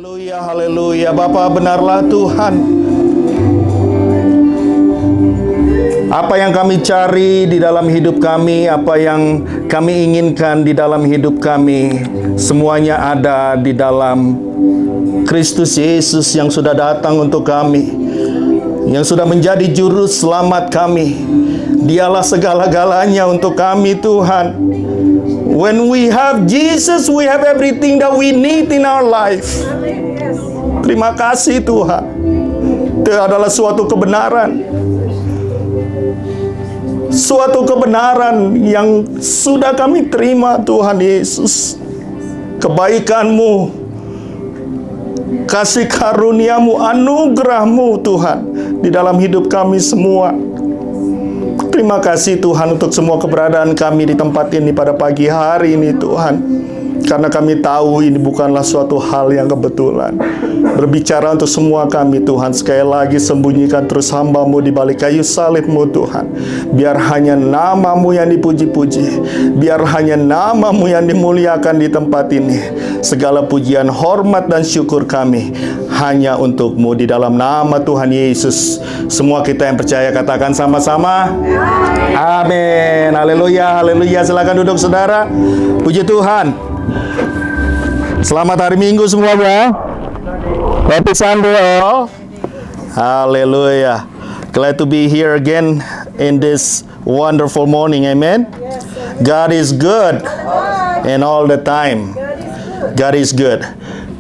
Haleluya, haleluya. Bapa, benarlah Tuhan. Apa yang kami cari di dalam hidup kami, apa yang kami inginkan di dalam hidup kami, semuanya ada di dalam Kristus Yesus yang sudah datang untuk kami, yang sudah menjadi juru selamat kami. Dialah segala-galanya untuk kami, Tuhan. When we have Jesus, we have everything that we need in our life. Terima kasih Tuhan. Itu adalah suatu kebenaran. Suatu kebenaran yang sudah kami terima, Tuhan Yesus. Kebaikan-Mu, kasih karunia-Mu, anugerah-Mu Tuhan di dalam hidup kami semua. Terima kasih Tuhan untuk semua keberadaan kami di tempat ini pada pagi hari ini Tuhan. Karena kami tahu ini bukanlah suatu hal yang kebetulan. Berbicara untuk semua kami Tuhan. Sekali lagi sembunyikan terus hamba-Mu di balik kayu salib-Mu Tuhan. Biar hanya nama-Mu yang dipuji-puji. Biar hanya nama-Mu yang dimuliakan di tempat ini. Segala pujian, hormat dan syukur kami hanya untuk-Mu di dalam nama Tuhan Yesus. Semua kita yang percaya katakan sama-sama. Amin. Haleluya, haleluya. Silakan duduk saudara. Puji Tuhan. Selamat hari Minggu semua ya. Happy Sunday all. Haleluya. Glad to be here again in this wonderful morning. Amen. God is good and all the time. God is good.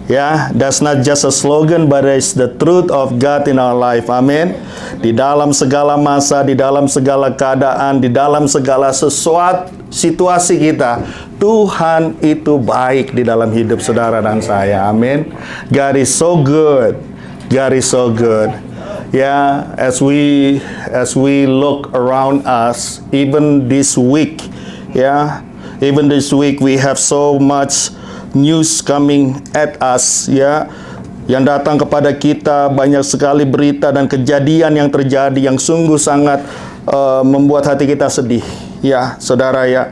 Ya, that's not just a slogan, but it's the truth of God in our life. Amin. Di dalam segala masa, di dalam segala keadaan, di dalam segala sesuatu situasi kita, Tuhan itu baik di dalam hidup saudara dan saya. Amin. God is so good. God is so good. Yeah, as we look around us, even this week, even this week we have so much news coming at us, yang datang kepada kita, banyak sekali berita dan kejadian yang terjadi yang sungguh sangat membuat hati kita sedih. Ya, saudara ya,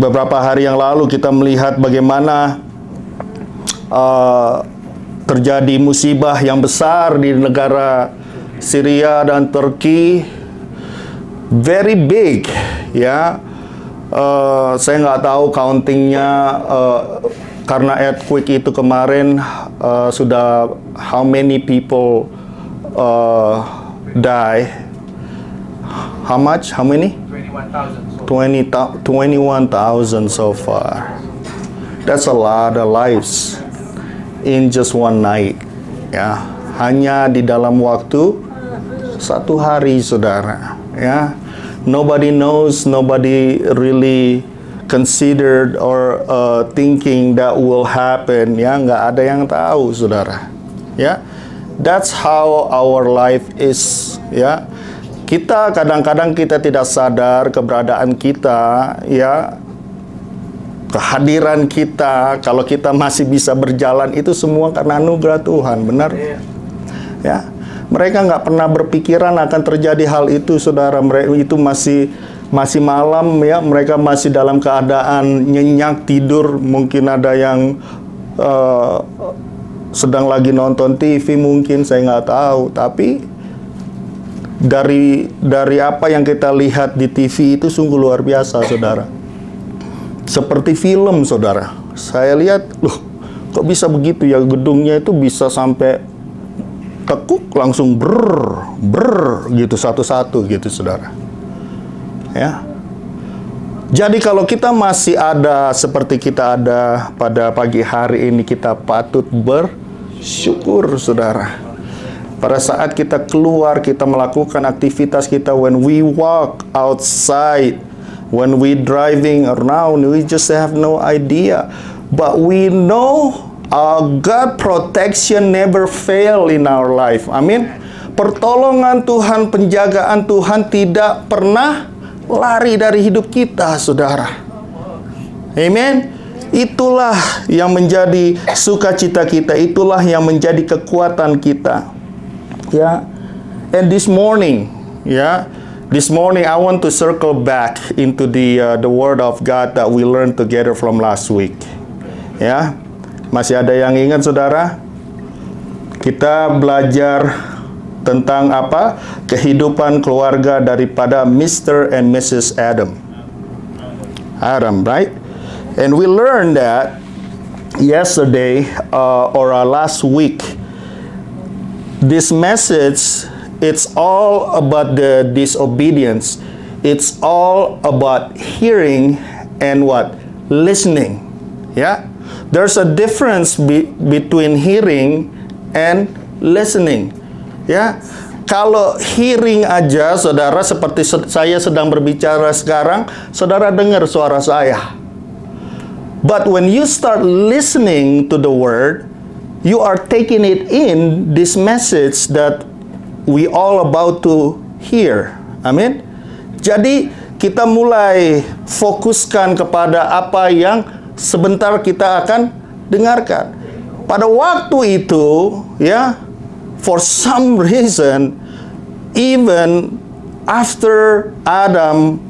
beberapa hari yang lalu kita melihat bagaimana terjadi musibah yang besar di negara Syria dan Turki, very big, ya. Saya nggak tahu countingnya karena earthquake itu kemarin sudah how many people die. How much? How many? 21,000 so far. That's a lot of lives in just one night. Ya, hanya di dalam waktu satu hari, saudara. Ya, nobody knows, nobody really considered or thinking that will happen. Ya, nggak ada yang tahu, saudara. Ya, that's how our life is. Ya. Kita kadang-kadang kita tidak sadar keberadaan kita, ya, kehadiran kita, kalau kita masih bisa berjalan itu semua karena anugerah Tuhan, benar? Ya, mereka nggak pernah berpikiran akan terjadi hal itu, saudara. Mereka itu masih malam, ya, mereka masih dalam keadaan nyenyak tidur, mungkin ada yang sedang lagi nonton TV, mungkin saya nggak tahu, tapi dari apa yang kita lihat di TV itu sungguh luar biasa, saudara. Seperti film, saudara. Saya lihat, loh, kok bisa begitu ya, gedungnya itu bisa sampai tekuk langsung ber gitu satu-satu gitu, saudara. Ya. Jadi kalau kita masih ada seperti kita ada pada pagi hari ini, kita patut bersyukur, saudara. Pada saat kita keluar, kita melakukan aktivitas kita, when we walk outside, when we driving around, we just have no idea. But we know God protection never fail in our life. Amin. Pertolongan Tuhan, penjagaan Tuhan tidak pernah lari dari hidup kita, saudara. Amin. Itulah yang menjadi sukacita kita, itulah yang menjadi kekuatan kita. Ya, and this morning, this morning I want to circle back into the word of God that we learned together from last week. Ya, Masih ada yang ingat, saudara? Kita belajar tentang apa? Kehidupan keluarga daripada Mr. and Mrs. Adam. Adam, right? And we learned that yesterday or last week. This message, it's all about the disobedience. It's all about hearing and what? Listening. Yeah? There's a difference between hearing and listening. Ya, kalau hearing aja, saudara, seperti saya sedang berbicara sekarang, saudara dengar suara saya. But when you start listening to the word, you are taking it in this message that we all about to hear. Amin. Jadi kita mulai fokuskan kepada apa yang sebentar kita akan dengarkan. Pada waktu itu, ya, for some reason, even after Adam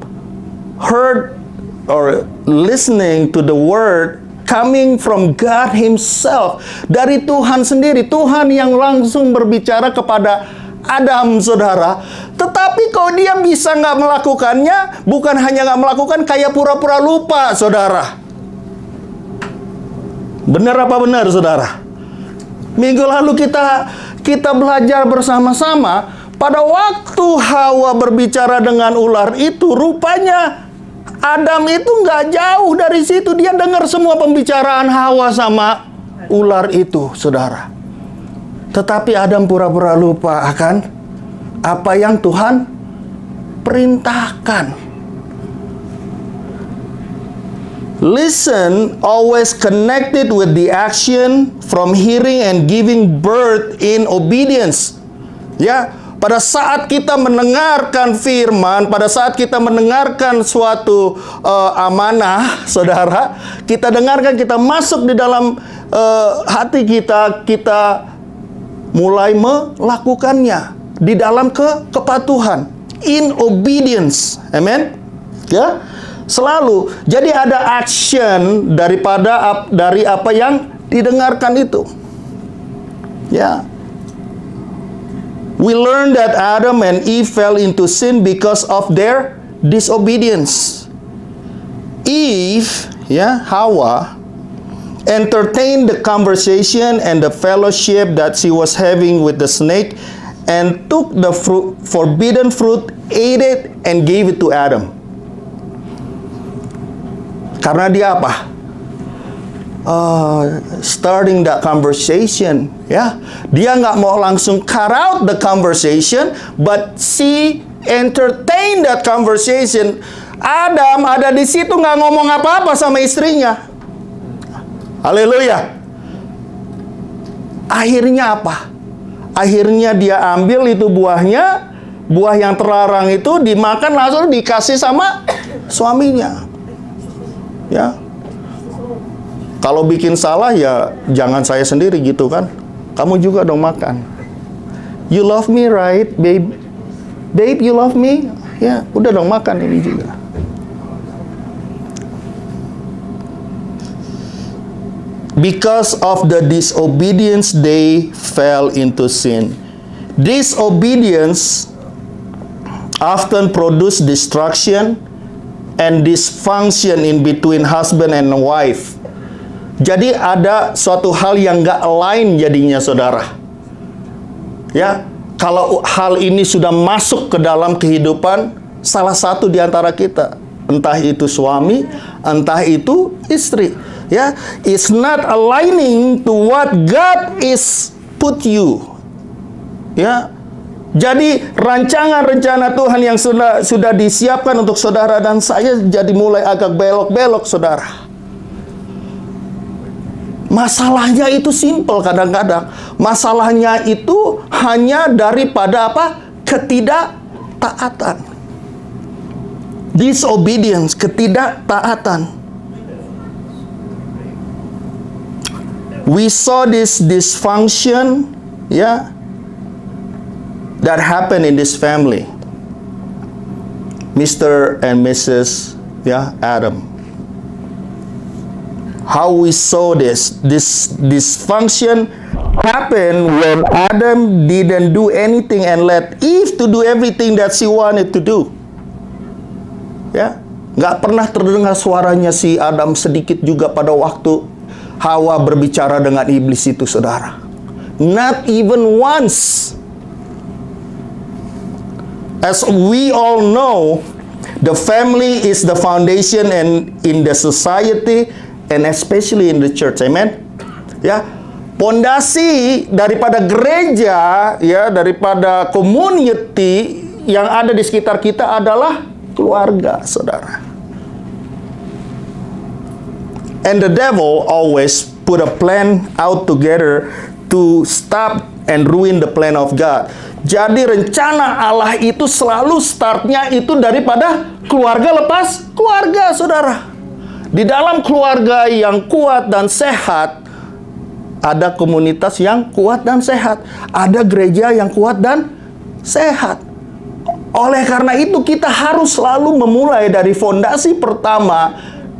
heard or listening to the word coming from God Himself, dari Tuhan sendiri, Tuhan yang langsung berbicara kepada Adam, saudara. Tetapi kalau dia bisa nggak melakukannya, bukan hanya nggak melakukan, kayak pura-pura lupa, saudara. Benar apa benar, saudara? Minggu lalu kita belajar bersama-sama. Pada waktu Hawa berbicara dengan ular itu, rupanya Adam itu nggak jauh dari situ. Dia dengar semua pembicaraan Hawa sama ular itu, saudara. Tetapi Adam pura-pura lupa akan apa yang Tuhan perintahkan. Listen always connected with the action from hearing and giving birth in obedience. Ya, pada saat kita mendengarkan firman, pada saat kita mendengarkan suatu amanah, saudara, kita dengarkan, kita masuk di dalam hati kita, kita mulai melakukannya di dalam kepatuhan, in obedience. Amen. Ya. Selalu. Jadi ada action dari apa yang didengarkan itu. Ya. We learn that Adam and Eve fell into sin because of their disobedience. Eve, ya, Hawa, entertained the conversation and the fellowship that she was having with the snake and took the forbidden fruit, ate it, and gave it to Adam. Karena dia apa? Starting that conversation, ya. Dia nggak mau langsung cut out the conversation, but she entertained that conversation. Adam ada di situ nggak ngomong apa-apa sama istrinya. Haleluya. Akhirnya apa? Akhirnya dia ambil itu buahnya, buah yang terlarang itu dimakan, langsung dikasih sama suaminya. Ya, kalau bikin salah ya jangan saya sendiri gitu kan. Kamu juga dong makan. You love me, right, babe? Babe, you love me? Ya, udah dong makan ini juga. Because of the disobedience, they fell into sin. Disobedience often produce destruction and dysfunction in between husband and wife. Jadi ada suatu hal yang gak align jadinya, saudara. Ya, kalau hal ini sudah masuk ke dalam kehidupan salah satu di antara kita, entah itu suami, entah itu istri, ya, it's not aligning to what God is put you. Ya. Jadi rancangan rencana Tuhan yang sudah disiapkan untuk saudara dan saya jadi mulai agak belok-belok, saudara. Masalahnya itu simple kadang-kadang. Masalahnya itu hanya daripada apa? Ketidaktaatan. Disobedience, ketidaktaatan. We saw this dysfunction, ya, that happened in this family. Mr. and Mrs. Adam. how we saw this dysfunction happen when Adam didn't do anything and let Eve to do everything that she wanted to do. Ya, nggak pernah terdengar suaranya si Adam sedikit juga pada waktu Hawa berbicara dengan iblis itu, saudara. Not even once. As we all know, the family is the foundation and in the society and especially in the church. Amen. Ya, pondasi daripada gereja, ya, daripada community yang ada di sekitar kita adalah keluarga, saudara. And the devil always put a plan out together to stop and ruin the plan of God. Jadi rencana Allah itu selalu startnya itu daripada keluarga lepas keluarga, saudara. Di dalam keluarga yang kuat dan sehat, ada komunitas yang kuat dan sehat. Ada gereja yang kuat dan sehat. Oleh karena itu kita harus selalu memulai dari fondasi pertama,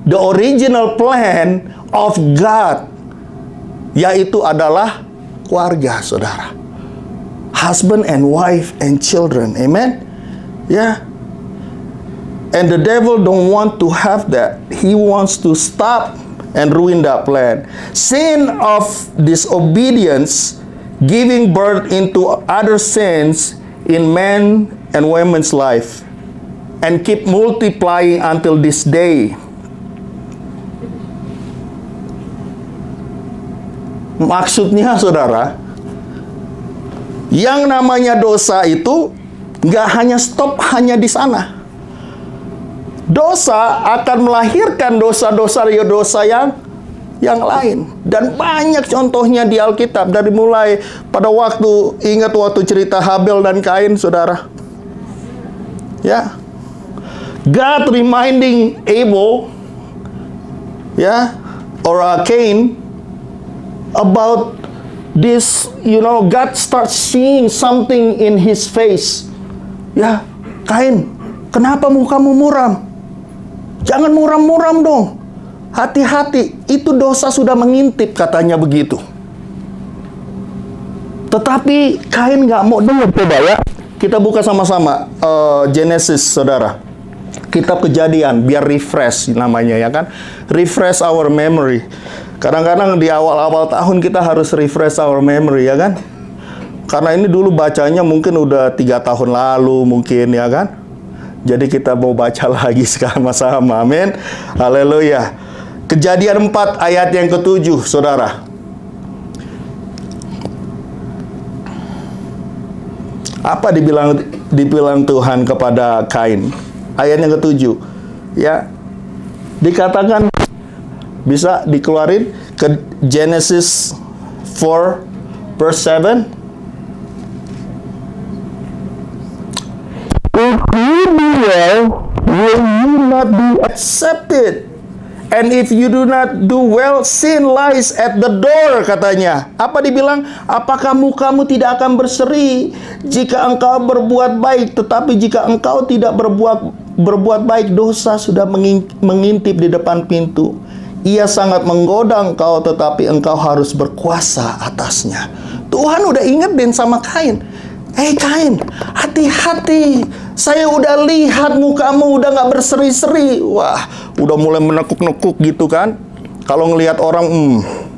the original plan of God, yaitu adalah keluarga, saudara. Husband and wife and children. Amen. Yeah. And the devil don't want to have that. He wants to stop and ruin that plan. Sin of disobedience giving birth into other sins in men and women's life and keep multiplying until this day. Maksudnya, saudara, yang namanya dosa itu nggak hanya stop hanya di sana. Dosa akan melahirkan dosa-dosa yang lain. Dan banyak contohnya di Alkitab. Dari mulai pada waktu, ingat waktu cerita Habel dan Kain, saudara. Ya, God reminding Abel, ya, or Cain about this, God starts seeing something in his face. Ya, Kain, kenapa mukamu muram? Jangan muram-muram dong. Hati-hati, itu dosa sudah mengintip, katanya begitu. Tetapi Kain nggak mau dengar, coba ya. Kita buka sama-sama Genesis, saudara. Kitab Kejadian, biar refresh namanya, ya kan? Refresh our memory. Kadang-kadang di awal-awal tahun kita harus refresh our memory, ya kan? Karena ini dulu bacanya mungkin udah 3 tahun lalu mungkin, ya kan? Jadi kita mau baca lagi sama-sama. Amin. Haleluya. Kejadian 4 ayat yang ke-7, saudara. Apa dibilang Tuhan kepada Kain? Ayat yang ke-7. Ya. Dikatakan, bisa dikeluarin ke Genesis 4 verse 7. If you do well, will you not be accepted? And if you do not do well, sin lies at the door, katanya. Apa dibilang? Apakah mukamu tidak akan berseri jika engkau berbuat baik? Tetapi jika engkau tidak berbuat baik, dosa sudah mengintip di depan pintu. Ia sangat menggoda engkau, tetapi engkau harus berkuasa atasnya. Tuhan udah ingetin sama Kain. Hei Kain, hati-hati. Saya udah lihat mukamu udah gak berseri-seri. Wah, udah mulai menekuk-nekuk gitu kan. Kalau ngelihat orang,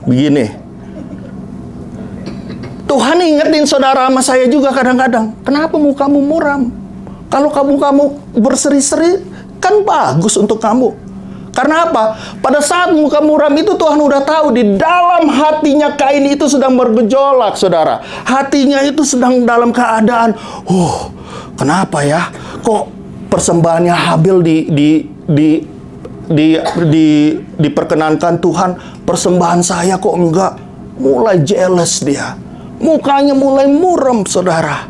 begini. Tuhan ingetin saudara sama saya juga kadang-kadang. Kenapa mukamu muram? Kalau kamu berseri-seri, kan bagus untuk kamu. Karena apa? Pada saat muka muram itu Tuhan udah tahu di dalam hatinya Kain itu sedang bergejolak, saudara. Hatinya itu sedang dalam keadaan, kenapa ya? Kok persembahannya Habil diperkenankan Tuhan, persembahan saya kok enggak? Mulai jealous dia. Mukanya mulai muram, saudara.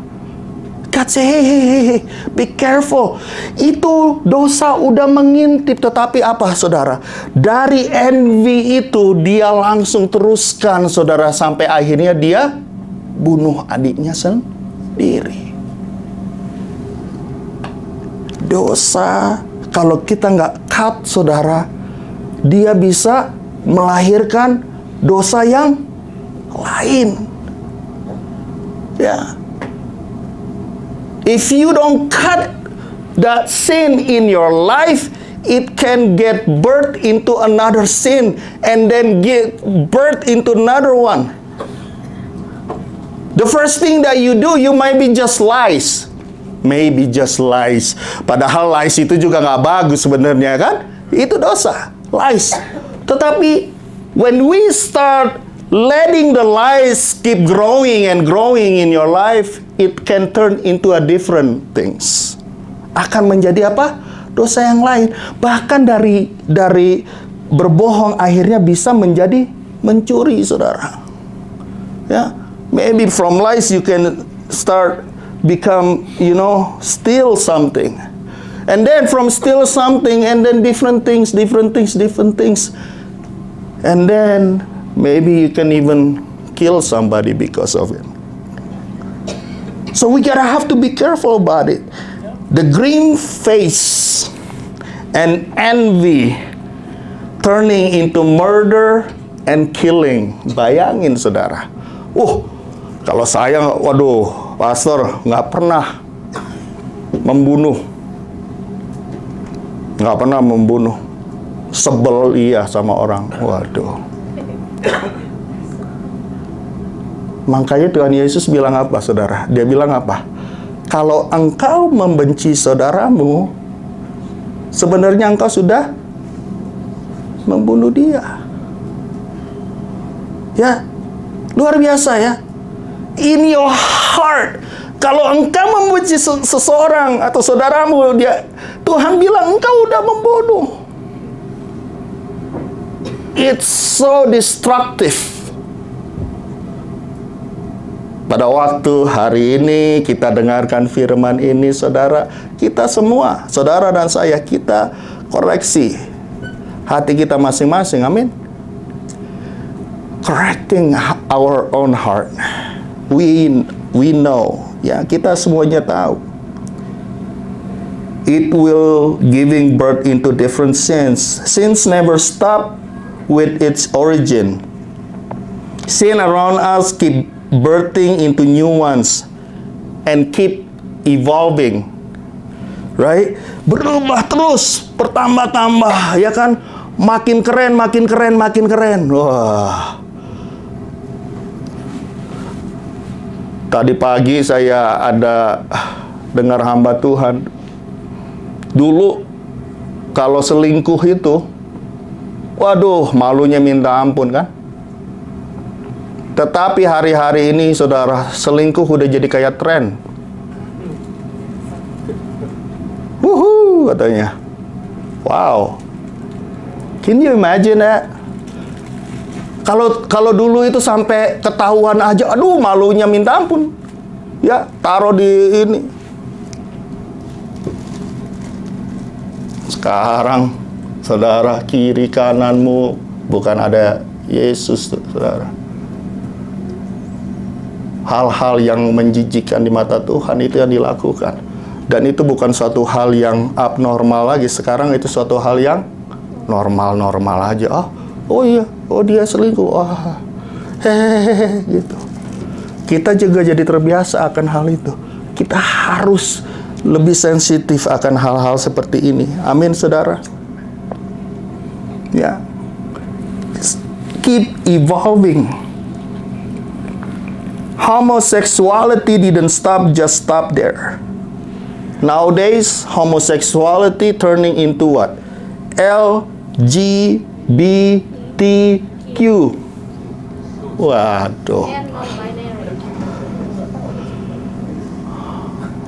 God say, hey, be careful. Itu dosa udah mengintip. Tetapi apa, saudara? Dari envy itu dia langsung teruskan, saudara, sampai akhirnya dia bunuh adiknya sendiri. Dosa, kalau kita nggak cut, saudara, dia bisa melahirkan dosa yang lain. Ya. If you don't cut that sin in your life, it can get birth into another sin and then get birth into another one. The first thing that you do, you might be just lies. Maybe just lies. Padahal lies itu juga nggak bagus sebenarnya kan? Itu dosa, lies. Tetapi when we start letting the lies keep growing and growing in your life, it can turn into a different things. Akan menjadi apa? Dosa yang lain. Bahkan dari berbohong akhirnya bisa menjadi mencuri, saudara. Ya, maybe from lies you can start become, steal something. And then from steal something, and then different things. And then maybe you can even kill somebody because of it. So we gotta have to be careful about it. The green face and envy turning into murder and killing. Bayangin, saudara. Kalau saya, pastor, nggak pernah membunuh. Nggak pernah membunuh. Sebel iya sama orang. Waduh. Makanya Tuhan Yesus bilang apa, saudara? Dia bilang apa? Kalau engkau membenci saudaramu, sebenarnya engkau sudah membunuh dia. Ya, luar biasa ya. In your heart, kalau engkau membenci seseorang atau saudaramu, Tuhan bilang engkau udah membunuh. It's so destructive. Pada waktu hari ini kita dengarkan firman ini, saudara, kita semua, saudara dan saya, kita koreksi hati kita masing-masing, amin. Correcting our own heart. We know, ya, kita semuanya tahu. It will giving birth into different sins. Sins never stop with its origin. Sin around us keep birthing into new ones and keep evolving, right? Berubah terus, bertambah-tambah, ya kan? Makin keren. Wah. Tadi pagi saya ada dengar hamba Tuhan. Dulu kalau selingkuh itu, waduh, malunya minta ampun kan? Tetapi hari-hari ini, saudara, selingkuh udah jadi kayak tren. Wuhu, katanya. Wow. Can you imagine that? Kalau dulu itu sampai ketahuan aja, aduh, malunya minta ampun. Ya, taruh di ini. Sekarang, saudara, kiri kananmu bukan ada Yesus, saudara. Hal-hal yang menjijikkan di mata Tuhan itu yang dilakukan. Dan itu bukan suatu hal yang abnormal lagi. Sekarang itu suatu hal yang normal-normal aja. Oh iya, dia selingkuh. Hehehe, gitu. Kita juga jadi terbiasa akan hal itu. Kita harus lebih sensitif akan hal-hal seperti ini. Amin, saudara. Ya. Keep evolving. Homosexuality didn't just stop there. Nowadays, homosexuality turning into what? LGBTQ. Waduh.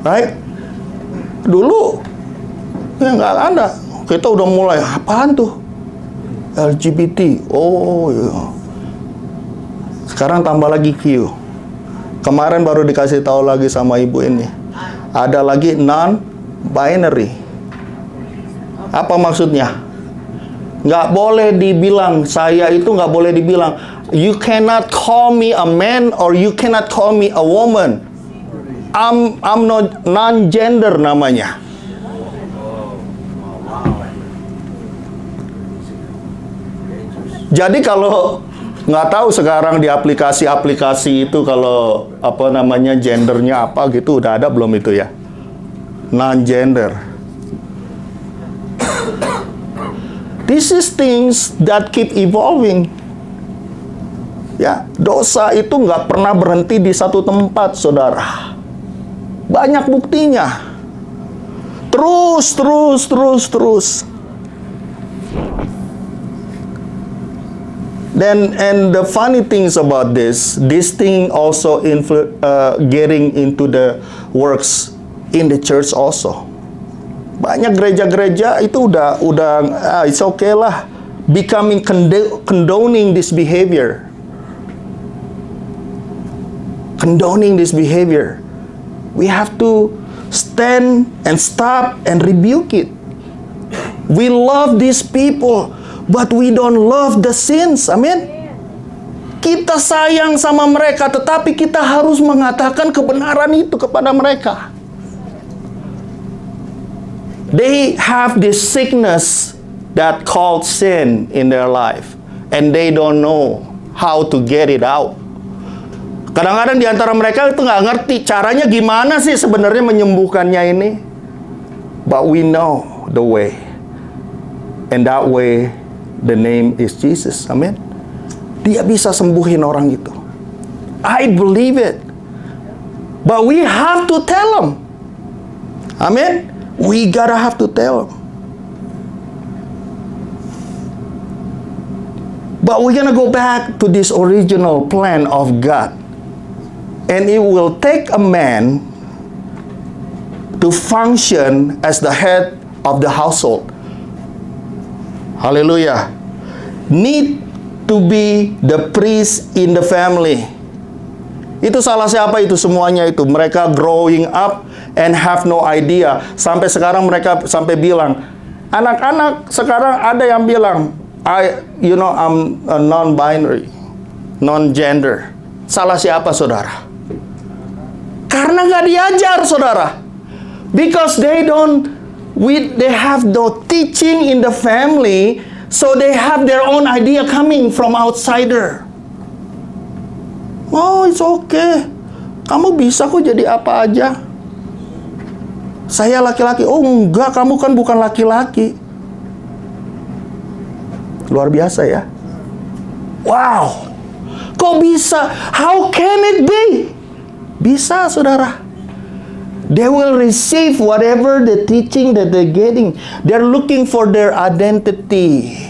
Right? Dulu ya nggak ada. Kita udah mulai, apaan tuh? LGBT. Oh iya. Sekarang tambah lagi Q. Kemarin baru dikasih tahu lagi sama ibu ini. Ada lagi non-binary. Apa maksudnya? Nggak boleh dibilang, saya itu nggak boleh dibilang, you cannot call me a man or you cannot call me a woman. I'm not non-gender namanya. Jadi kalau nggak tahu sekarang di aplikasi-aplikasi itu kalau apa namanya gendernya apa gitu udah ada belum itu ya? Non-gender. This is things that keep evolving. Ya, dosa itu nggak pernah berhenti di satu tempat, saudara. Banyak buktinya. Terus. Then, and the funny things about this thing also getting into the works in the church also. Banyak gereja-gereja itu udah it's okay lah, becoming condoning this behavior. Condoning this behavior. We have to stand and stop and rebuke it. We love these people, but we don't love the sins. Amin. Kita sayang sama mereka, tetapi kita harus mengatakan kebenaran itu kepada mereka. They have this sickness that called sin in their life, and they don't know how to get it out. Kadang-kadang di antara mereka itu nggak ngerti caranya gimana sih sebenarnya menyembuhkannya ini. But we know the way. And that way, the name is Jesus. Amin. Dia bisa sembuhin orang itu. I believe it. But we have to tell them. Amin. We gotta have to tell them. But we're gonna go back to this original plan of God. And it will take a man to function as the head of the household. Hallelujah. Need to be the priest in the family. Itu salah siapa itu semuanya itu? Mereka growing up and have no idea. Sampai sekarang mereka sampai bilang, anak-anak sekarang ada yang bilang, I'm a non-binary, non-gender. Salah siapa, saudara? Karena nggak diajar, saudara. Because they have no teaching in the family, so they have their own idea coming from outsider. Oh, it's okay. Kamu bisa kok jadi apa aja. Saya laki-laki. Oh enggak, kamu kan bukan laki-laki. Luar biasa ya. Wow. Kok bisa? How can it be? Bisa, saudara. They will receive whatever the teaching that they're getting. They're looking for their identity.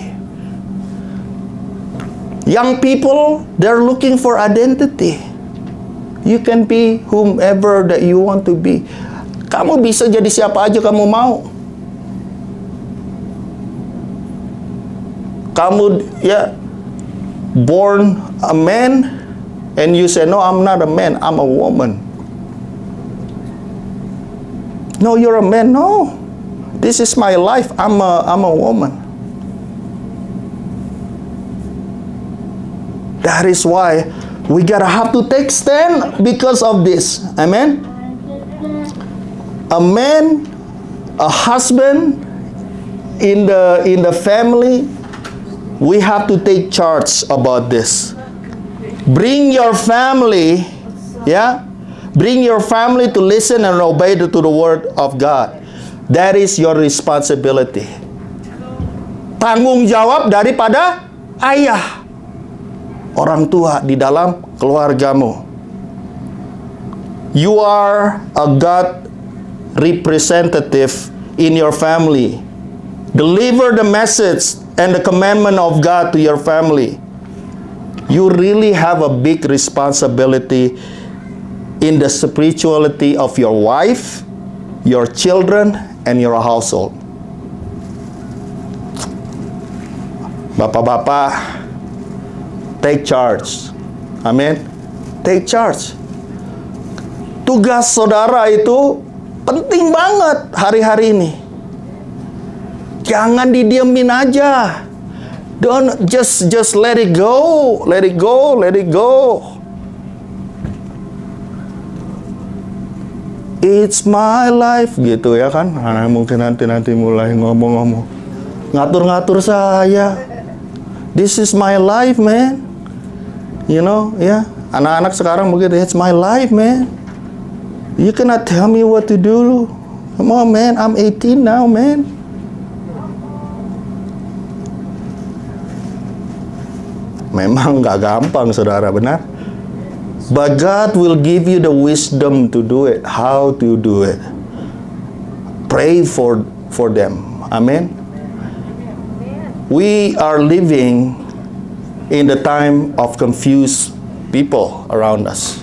Young people, they're looking for identity. You can be whomever that you want to be. Kamu bisa jadi siapa aja kamu mau. Kamu born a man, and you say, no, I'm not a man, I'm a woman. No, you're a man. No, this is my life. I'm a woman. That is why we gotta have to take stand because of this. Amen. A man, a husband in the family, we have to take charge about this. Bring your family, bring your family to listen and obey to the word of God. That is your responsibility. Tanggung jawab daripada ayah, orang tua di dalam keluargamu. You are a God representative in your family. Deliver the message and the commandment of God to your family. You really have a big responsibility in the spirituality of your wife, your children, and your household. Bapak-bapak, take charge. Amin. Take charge. Tugas saudara itu penting banget hari-hari ini. Jangan didiemin aja. Don't just let it go. Let it go. Let it go. It's my life gitu ya kan. Nah, mungkin nanti mulai ngomong-ngomong. Ngatur-ngatur saya. This is my life, man. You know, ya. Anak-anak sekarang mungkin, it's my life, man. You cannot tell me what to do. Come on, man. I'm 18 now, man. Memang nggak gampang, saudara, benar? But God will give you the wisdom to do it. How to do it. Pray for them. Amen. We are living in the time of confused people around us.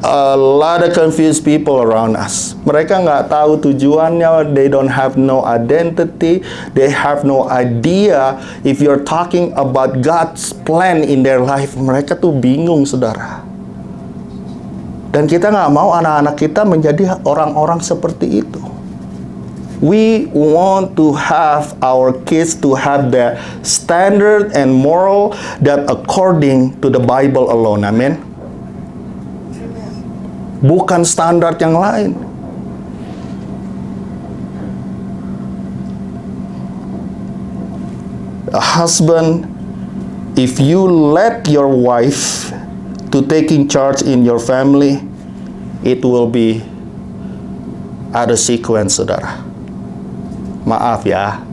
A lot of confused people around us. Mereka nggak tahu tujuannya. They don't have no identity. They have no idea. If you're talking about God's plan in their life, mereka tuh bingung, saudara. Dan kita nggak mau anak-anak kita menjadi orang-orang seperti itu. We want to have our kids to have the standard and moral that according to the Bible alone. Amen. Bukan standar yang lain. A husband, if you let your wife to taking charge in your family, it will be ada sequence, saudara. Maaf ya.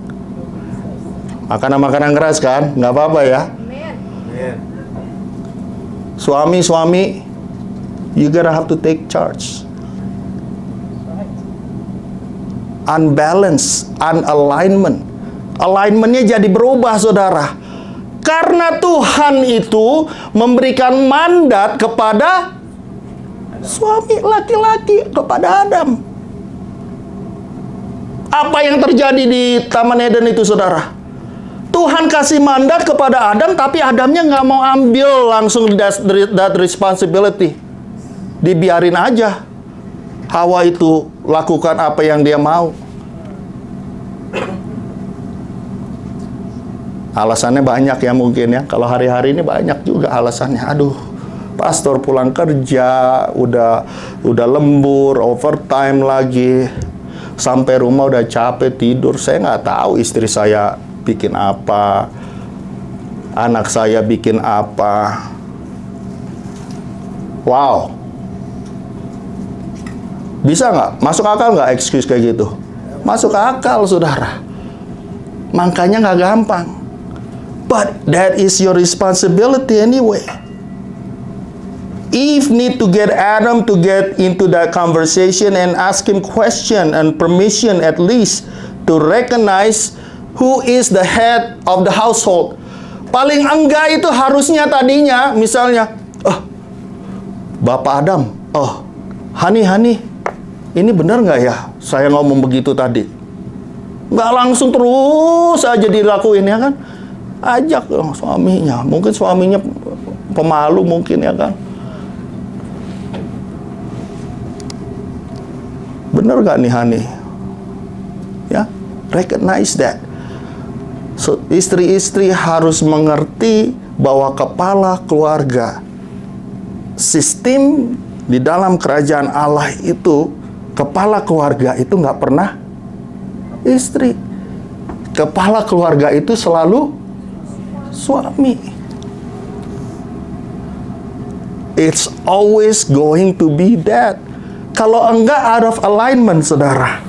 Makanan-makanan keras kan? Nggak apa-apa ya. Suami-suami, you gotta have to take charge. Unbalance, unalignment. Alignmentnya jadi berubah, saudara. Karena Tuhan itu memberikan mandat kepada suami laki-laki, kepada Adam. Apa yang terjadi di Taman Eden itu, saudara? Tuhan kasih mandat kepada Adam, tapi Adamnya nggak mau ambil langsung that responsibility. Dibiarin aja Hawa itu lakukan apa yang dia mau. Alasannya banyak ya mungkin ya. Kalau hari-hari ini banyak juga alasannya. Aduh, pastor pulang kerja, udah lembur, overtime lagi. Sampai rumah udah capek tidur. Saya nggak tahu istri saya bikin apa, anak saya bikin apa. Wow. Bisa nggak? Masuk akal nggak excuse kayak gitu? Masuk akal, saudara. Makanya nggak gampang. But that is your responsibility anyway. Eve need to get Adam to get into that conversation and ask him question and permission at least to recognize who is the head of the household. Paling enggak itu harusnya tadinya misalnya, Bapak Adam, honey, ini benar nggak ya saya ngomong begitu tadi? Nggak langsung terus aja dilakuin ya kan? Ajak suaminya, mungkin suaminya pemalu mungkin ya kan? Benar nggak nih honey? Ya, recognize that. So, istri-istri harus mengerti bahwa kepala keluarga, sistem di dalam kerajaan Allah itu, kepala keluarga itu nggak pernah istri. Kepala keluarga itu selalu suami. It's always going to be that. Kalau enggak out of alignment, saudara.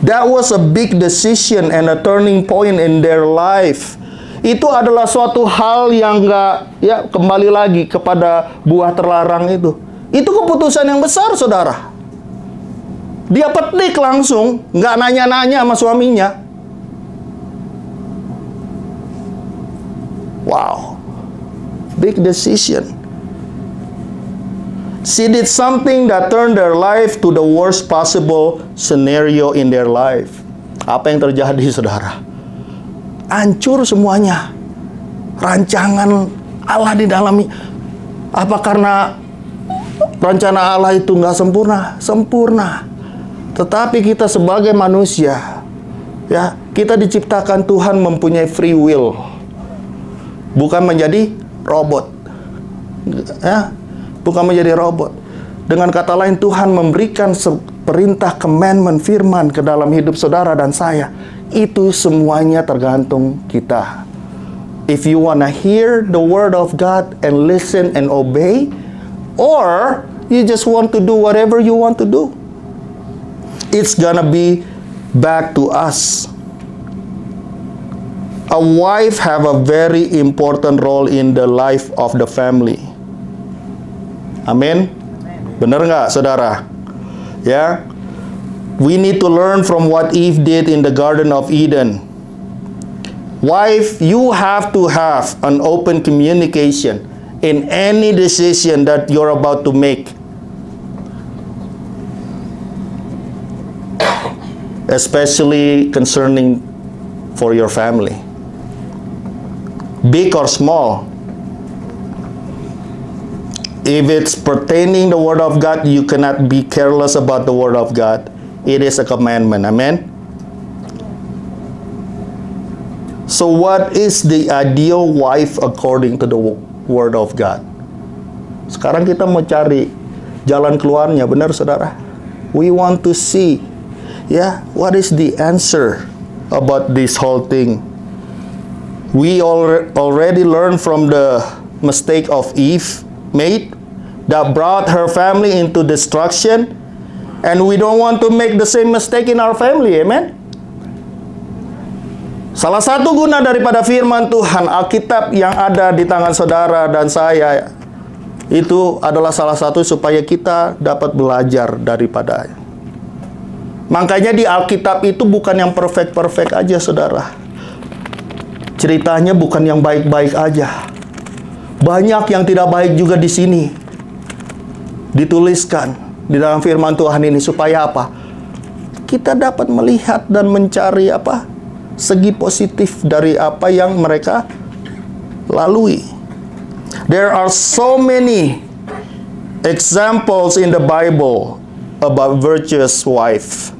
That was a big decision and a turning point in their life. Itu adalah suatu hal yang enggak, ya kembali lagi kepada buah terlarang itu. Itu keputusan yang besar, saudara. Dia petik langsung, nggak nanya-nanya sama suaminya. Wow, big decision. She did something that turned their life to the worst possible scenario in their life. Apa yang terjadi, saudara? Hancur semuanya. Rancangan Allah di dalam. Apa karena rencana Allah itu nggak sempurna? Sempurna. Tetapi kita sebagai manusia, ya, kita diciptakan Tuhan mempunyai free will. Bukan menjadi robot. Ya, bukan menjadi robot. Dengan kata lain, Tuhan memberikan perintah, commandment, firman ke dalam hidup saudara dan saya. Itu semuanya tergantung kita. If you wanna hear the word of God and listen and obey, or you just want to do whatever you want to do, it's gonna be back to us. A wife have a very important role in the life of the family. Amin. Benar nggak, saudara? Ya, we need to learn from what Eve did in the Garden of Eden. Wife, you have to have an open communication in any decision that you're about to make, especially concerning for your family, big or small. If it's pertaining the Word of God, you cannot be careless about the Word of God. It is a commandment. Amen. So what is the ideal wife according to the Word of God? Sekarang kita mau cari jalan keluarnya, benar saudara? We want to see, what is the answer about this whole thing? We already learned from the mistake of Eve made that brought her family into destruction, and we don't want to make the same mistake in our family. Amen. Salah satu guna daripada firman Tuhan, Alkitab yang ada di tangan saudara dan saya, itu adalah salah satu supaya kita dapat belajar daripadanya. Makanya di Alkitab itu bukan yang perfect-perfect aja, saudara. Ceritanya bukan yang baik-baik aja. Banyak yang tidak baik juga di sini. Dituliskan di dalam firman Tuhan ini supaya apa? Kita dapat melihat dan mencari segi positif dari apa yang mereka lalui. There are so many examples in the Bible about virtuous wife.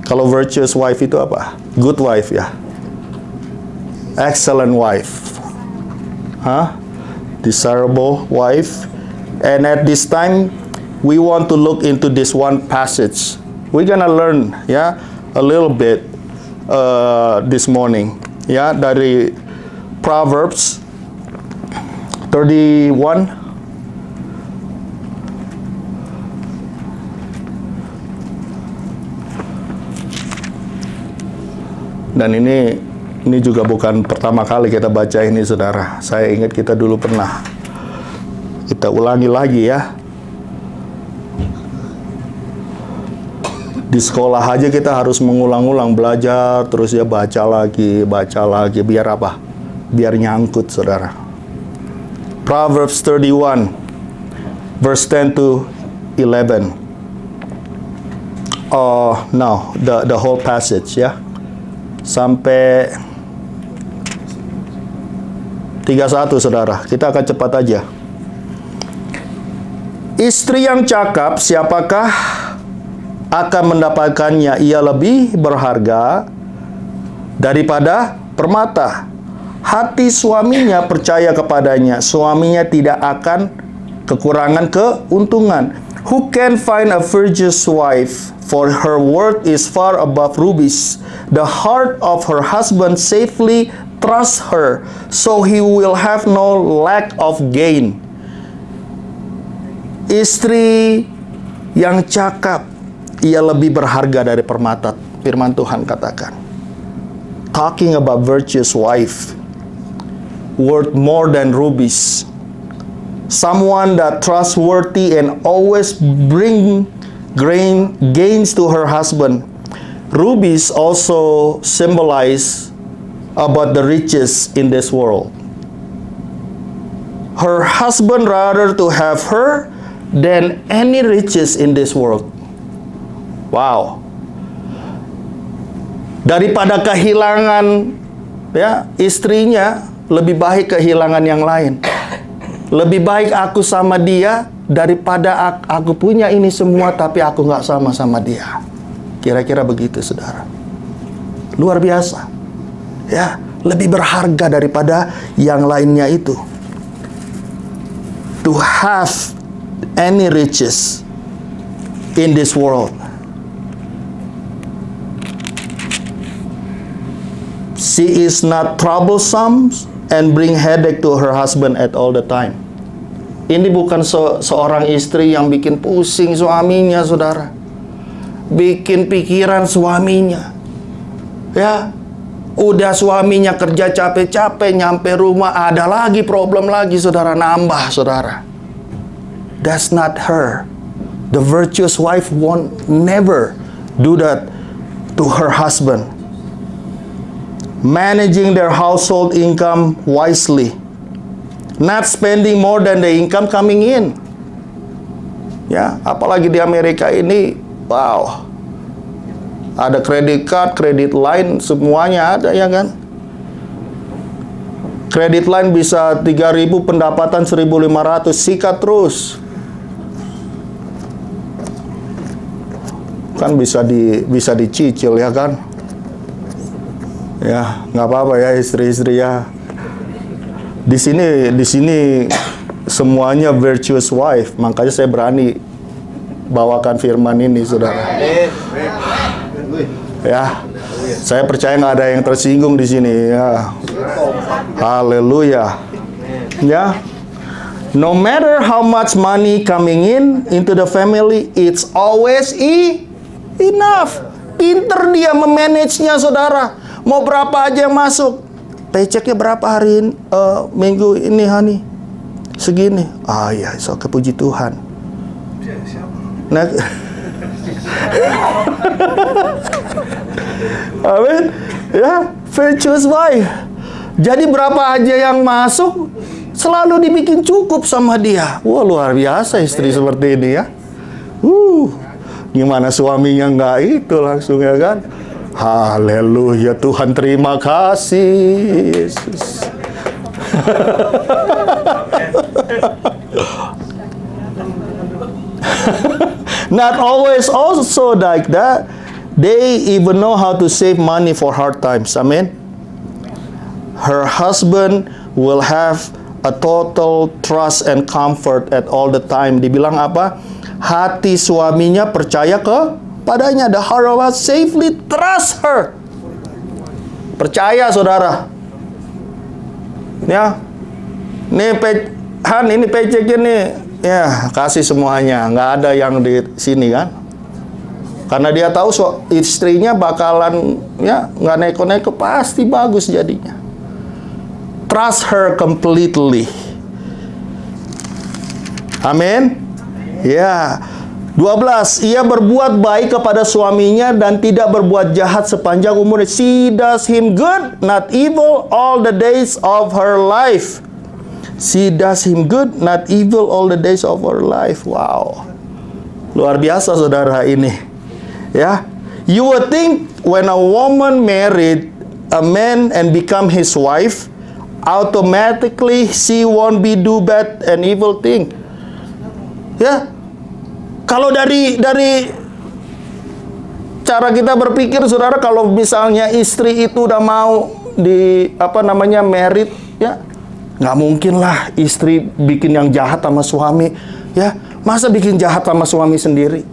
Kalau virtuous wife itu apa? Good wife, ya. Excellent wife. Desirable wife. And at this time, we want to look into this one passage. We're gonna learn, a little bit this morning, dari Proverbs 31. Dan ini juga bukan pertama kali kita baca ini, saudara. Saya ingat kita dulu pernah. Kita ulangi lagi, ya. Di sekolah aja kita harus mengulang-ulang, belajar terus, baca lagi, biar apa? Biar nyangkut, saudara. Proverbs 31 verse 10 to 11. No, the whole passage, sampai 31, saudara. Kita akan cepat aja. Istri yang cakap, siapakah akan mendapatkannya? Ia lebih berharga daripada permata. Hati suaminya percaya kepadanya. Suaminya tidak akan kekurangan keuntungan. Who can find a virtuous wife? For her worth is far above rubies. The heart of her husband safely trusts her, so he will have no lack of gain. Istri yang cakap, ia lebih berharga dari permata. Firman Tuhan katakan. Talking about virtuous wife, worth more than rubies. Someone that trustworthy and always bring gains to her husband. Rubies also symbolize about the riches in this world. Her husband rather to have her than any riches in this world. Wow. Daripada kehilangan istrinya, lebih baik kehilangan yang lain. Lebih baik aku sama dia daripada aku punya ini semua tapi aku nggak sama dia. Kira-kira begitu, saudara. Luar biasa. Lebih berharga daripada yang lainnya itu. To have any riches in this world. She is not troublesome and bring headache to her husband at all the time. Ini bukan seorang istri yang bikin pusing suaminya, saudara. Bikin pikiran suaminya. Ya, udah suaminya kerja capek-capek, nyampe rumah ada lagi problem lagi, saudara, nambah, saudara. That's not her. The virtuous wife won't never do that to her husband. Managing their household income wisely. Not spending more than the income coming in. Ya, apalagi di Amerika ini, wow. Ada kredit card, kredit line, semuanya ada, ya kan? Kredit line bisa 3.000, pendapatan 1.500, sikat terus. Kan bisa dicicil, ya kan? Ya, nggak apa-apa ya istri-istri ya. Di sini semuanya virtuous wife, makanya saya berani bawakan firman ini, saudara. Ya, saya percaya nggak ada yang tersinggung di sini. Ya, haleluya. Ya, no matter how much money coming in into the family, it's always enough. Pinter dia memanage-nya, saudara. Mau berapa aja yang masuk. Paychecknya berapa hari minggu ini, Hani? Segini. Ah ya, so kepuji Tuhan. Nah, amin. Ya, virtuous wife. Jadi berapa aja yang masuk selalu dibikin cukup sama dia. Wah, luar biasa istri seperti ini ya. Gimana suaminya nggak itu langsung, ya kan? Haleluya, Tuhan terima kasih Yesus. Not always also like that. They even know how to save money for hard times. Amen. Her husband will have a total trust and comfort at all the time. Dibilang apa? Hati suaminya percaya padanya. The heart of us safely trust her. Percaya, saudara. Ya. Ini paychecknya nih. Ya, kasih semuanya. Nggak ada yang di sini kan. Karena dia tahu istrinya bakalan ya nggak neko-neko, pasti bagus jadinya. Trust her completely. Amin. Ya. 12. Ia berbuat baik kepada suaminya dan tidak berbuat jahat sepanjang umurnya. She does him good, not evil, all the days of her life. She does him good, not evil, all the days of her life. Wow. Luar biasa, saudara, ini. Ya. You would think when a woman married a man and become his wife, automatically she won't be do bad and evil thing. Ya. Kalau dari cara kita berpikir, saudara, kalau misalnya istri itu udah mau married, ya nggak mungkin lah istri bikin yang jahat sama suami, ya masa bikin jahat sama suami sendiri.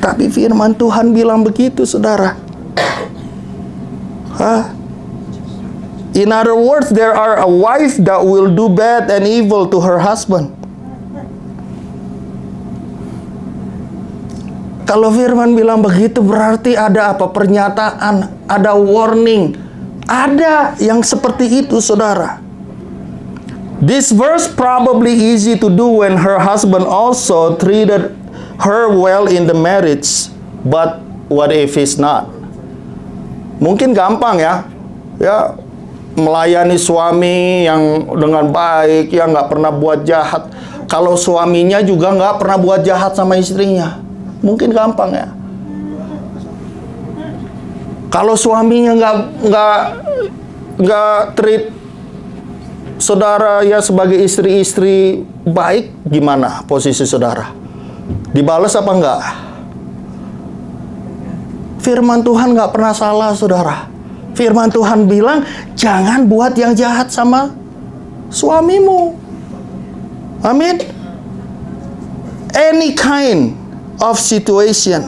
Tapi firman Tuhan bilang begitu, saudara. In other words, there are a wife that will do bad and evil to her husband. Kalau firman bilang begitu, berarti ada apa? Pernyataan, ada warning. Ada yang seperti itu, saudara. This verse probably easy to do when her husband also treated her well in the marriage. But what if he's not? Mungkin gampang ya. Ya, melayani suami yang dengan baik, yang nggak pernah buat jahat. Kalau suaminya juga nggak pernah buat jahat sama istrinya, mungkin gampang ya. Kalau suaminya nggak treat saudara ya sebagai istri-istri baik, gimana posisi saudara? Dibalas apa enggak? Firman Tuhan nggak pernah salah, saudara. Firman Tuhan bilang jangan buat yang jahat sama suamimu. Amin. any kind of situation.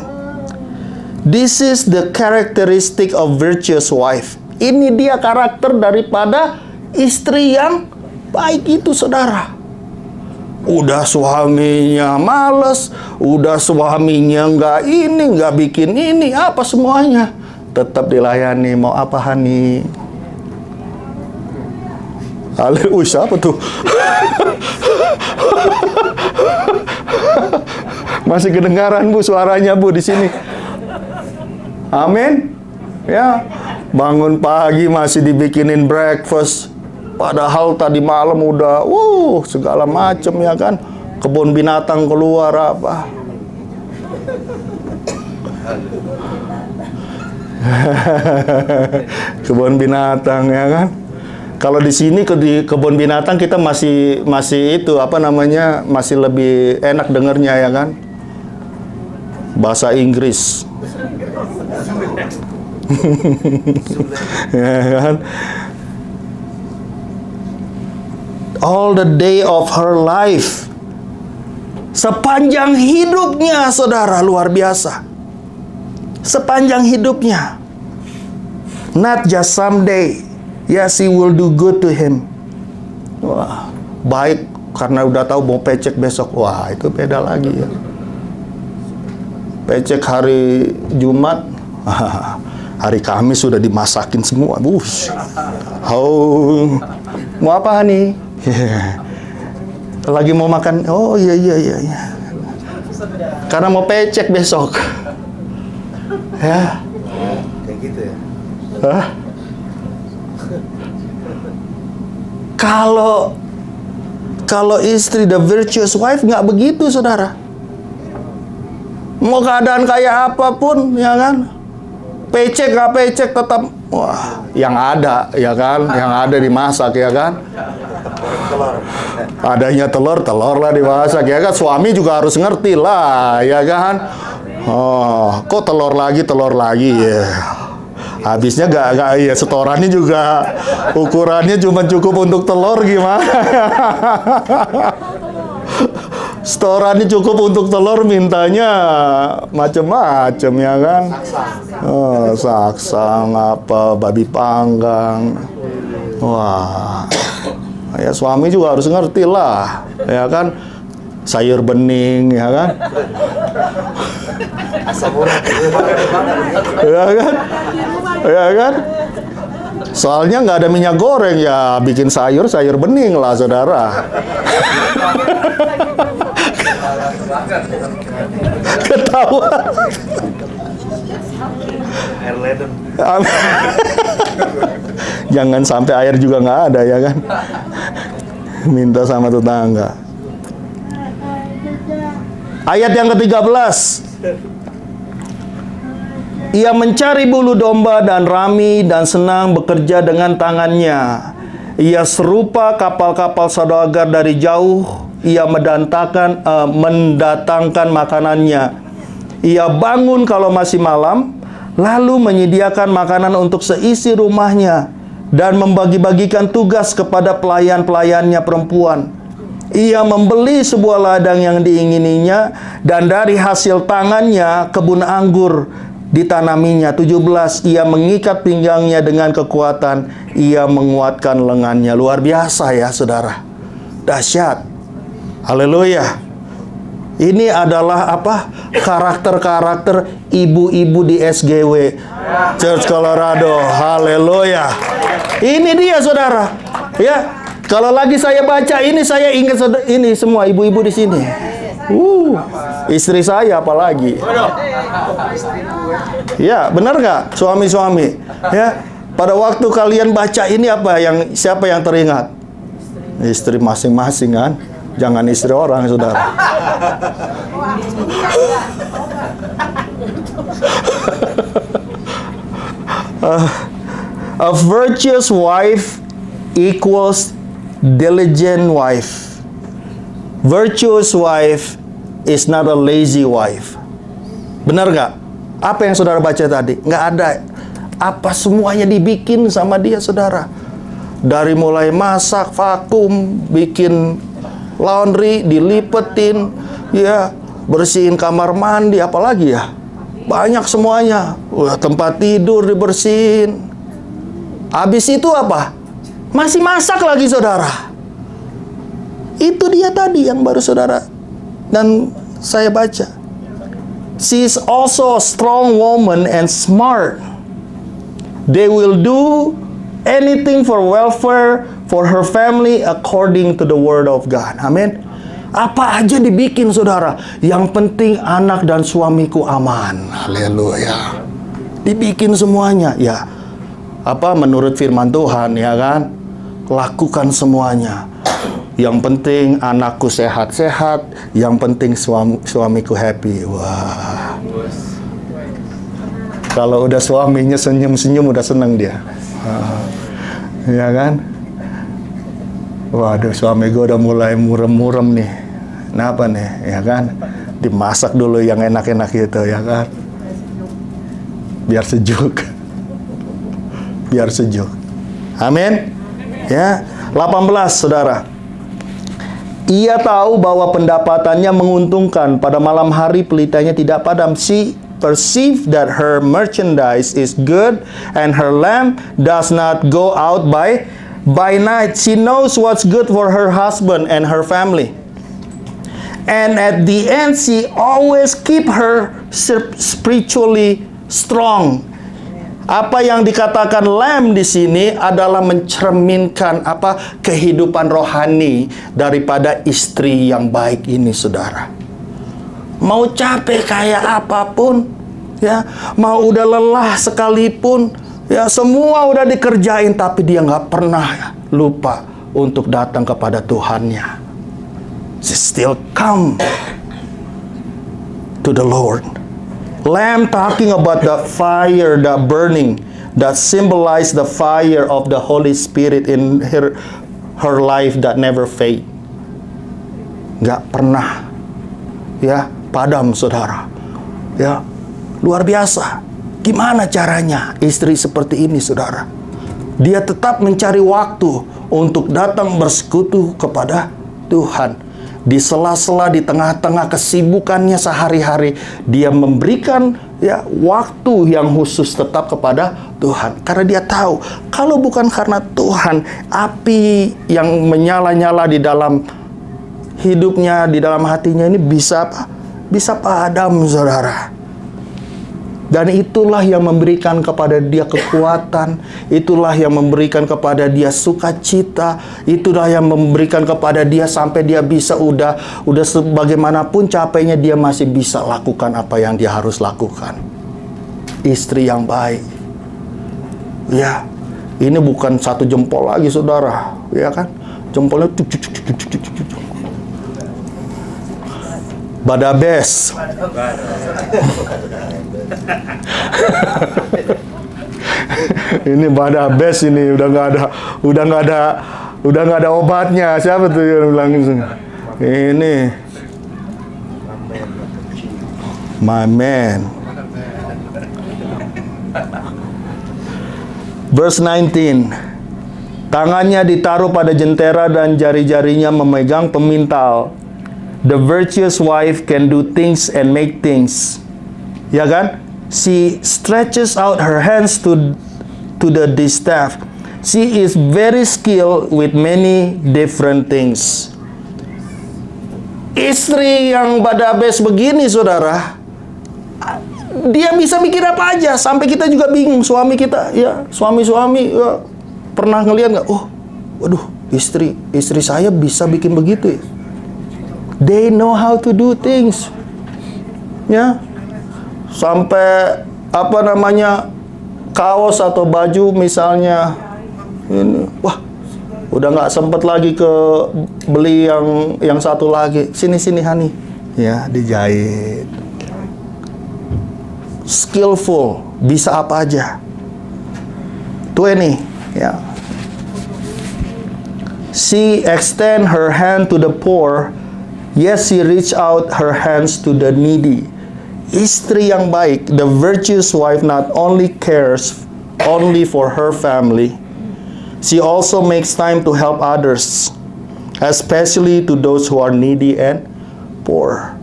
This is the characteristic of virtuous wife. Ini dia karakter daripada istri yang baik itu, saudara. Udah suaminya males, udah suaminya nggak ini, nggak bikin ini, apa semuanya, tetap dilayani. Mau apa, Hani? Siapa tuh? Masih kedengaran, Bu, suaranya, Bu, di sini. Amin. Ya, bangun pagi masih dibikinin breakfast. Padahal tadi malam udah, segala macem, ya kan. Kebun binatang keluar apa. Kebun binatang, ya kan. Kalau di sini di kebun binatang kita masih itu apa namanya, masih lebih enak dengernya, ya kan. Bahasa Inggris. Ya kan. All the day of her life, sepanjang hidupnya, saudara, luar biasa. Sepanjang hidupnya, not just someday. Yes, he will do good to him. Wah, baik karena udah tahu mau pecek besok. Wah, itu beda lagi, ya. Pecek hari Jumat, hari Kamis sudah dimasakin semua. Mau apa, Hani? Lagi mau makan. Oh iya. Karena mau pecek besok. Ya. Kayak gitu ya. Kalau istri, the virtuous wife, nggak begitu, saudara. Mau keadaan kayak apapun, ya kan, pecek nggak pecek tetap, wah, yang ada, ya kan, yang ada dimasak, ya kan. Adanya telur lah dimasak, ya kan. Suami juga harus ngerti lah, ya kan. Oh, kok telur lagi ya. Habisnya gak ya, setorannya juga ukurannya cuma cukup untuk telur, gimana? Setorannya cukup untuk telur, mintanya macem-macem, ya kan? Oh, saksang apa, babi panggang. Wah, ya suami juga harus ngerti lah, ya kan? Sayur bening, ya kan? Ya kan? Ya kan? Soalnya nggak ada minyak goreng, ya bikin sayur bening lah, saudara. Ketawa. Air ledeng. Jangan sampai air juga nggak ada, ya kan? Minta sama tetangga. Ayat yang ke-13. Ia mencari bulu domba dan rami dan senang bekerja dengan tangannya. Ia serupa kapal-kapal saudagar dari jauh. Ia mendatangkan makanannya. Ia bangun kalau masih malam, lalu menyediakan makanan untuk seisi rumahnya dan membagi-bagikan tugas kepada pelayan-pelayannya perempuan. Ia membeli sebuah ladang yang diingininya, dan dari hasil tangannya kebun anggur ditanaminya. 17. Ia mengikat pinggangnya dengan kekuatan, ia menguatkan lengannya. Luar biasa, ya saudara. Dahsyat. Haleluya. Ini adalah apa? Karakter-karakter ibu-ibu di SGW Church Colorado. Haleluya. Ini dia, saudara. Ya. Kalau lagi saya baca ini, saya ingat ini semua ibu-ibu di sini. Istri saya apalagi. Ya, benar nggak, suami-suami? Ya, pada waktu kalian baca ini siapa yang teringat? Istri masing-masing, kan? Jangan istri orang, saudara. A virtuous wife equals diligent wife. Virtuous wife is not a lazy wife. Benar nggak? Apa yang saudara baca tadi? Nggak ada. Apa semuanya dibikin sama dia, saudara. Dari mulai masak, vakum, bikin laundry, dilipetin, Ya, bersihin kamar mandi, apalagi ya? Banyak semuanya. Wah, tempat tidur dibersihin. Habis itu apa? Masih masak lagi, saudara. Itu dia tadi yang baru saudara dan saya baca. She is also a strong woman and smart. They will do anything for welfare for her family according to the word of God. Amin. Apa aja dibikin, saudara. Yang penting anak dan suamiku aman. Haleluya. Dibikin semuanya, ya. Apa menurut firman Tuhan, ya kan? Lakukan semuanya. Yang penting anakku sehat-sehat, yang penting suamiku happy. Wah. Kalau udah suaminya senyum-senyum udah seneng dia. Ya kan? Waduh, suami gue udah mulai murem-murem nih. Kenapa nih? Ya kan? Dimasak dulu yang enak-enak gitu, ya kan? Biar sejuk. Biar sejuk. Amin. Ya, 18 saudara. Ia tahu bahwa pendapatannya menguntungkan. Pada malam hari pelitanya tidak padam. She perceived that her merchandise is good and her lamp does not go out by night. She knows what's good for her husband and her family. And at the end, she always keep her spiritually strong. Apa yang dikatakan lamb di sini adalah mencerminkan apa kehidupan rohani daripada istri yang baik ini, saudara. Mau capek kayak apapun, ya, mau udah lelah sekalipun, ya, semua udah dikerjain, tapi dia nggak pernah lupa untuk datang kepada Tuhannya. She still come to the Lord. Lamb talking about the fire that burning, that symbolize the fire of the Holy Spirit in her life that never fade. Nggak pernah, ya, padam, saudara. Ya, luar biasa. Gimana caranya istri seperti ini, saudara? Dia tetap mencari waktu untuk datang bersekutu kepada Tuhan. Di sela-sela, di tengah-tengah kesibukannya sehari-hari, dia memberikan, ya, waktu yang khusus tetap kepada Tuhan. Karena dia tahu, kalau bukan karena Tuhan, api yang menyala-nyala di dalam hidupnya, di dalam hatinya ini bisa apa? Bisa padam, saudara. Dan itulah yang memberikan kepada dia kekuatan, itulah yang memberikan kepada dia sukacita, itulah yang memberikan kepada dia sampai dia bisa udah sebagaimanapun capeknya dia masih bisa lakukan apa yang dia harus lakukan. Istri yang baik. Ya, ini bukan satu jempol lagi, saudara, ya kan? Jempolnya badabes. Ini badabes ini udah nggak ada obatnya. Siapa tuh yang bilang itu? Ini my man. Verse 19. Tangannya ditaruh pada jentera dan jari-jarinya memegang pemintal. The virtuous wife can do things and make things. Ya kan? She stretches out her hands to the distaff. She is very skilled with many different things. Istri yang badabes begini, saudara, dia bisa mikir apa aja sampai kita juga bingung. Suami kita, ya, suami-suami, ya, pernah ngelihat nggak? Oh, waduh, istri saya bisa bikin begitu ya. They know how to do things. Ya. Sampai apa namanya, kaos atau baju misalnya ini, wah, udah nggak sempet lagi ke beli yang satu lagi. Sini honey, ya, dijahit. Skillful, bisa apa aja. 20, ya. She extend her hand to the poor. Yes, she reach out her hands to the needy. Istri yang baik, the virtuous wife, not only cares only for her family, she also makes time to help others, especially to those who are needy and poor.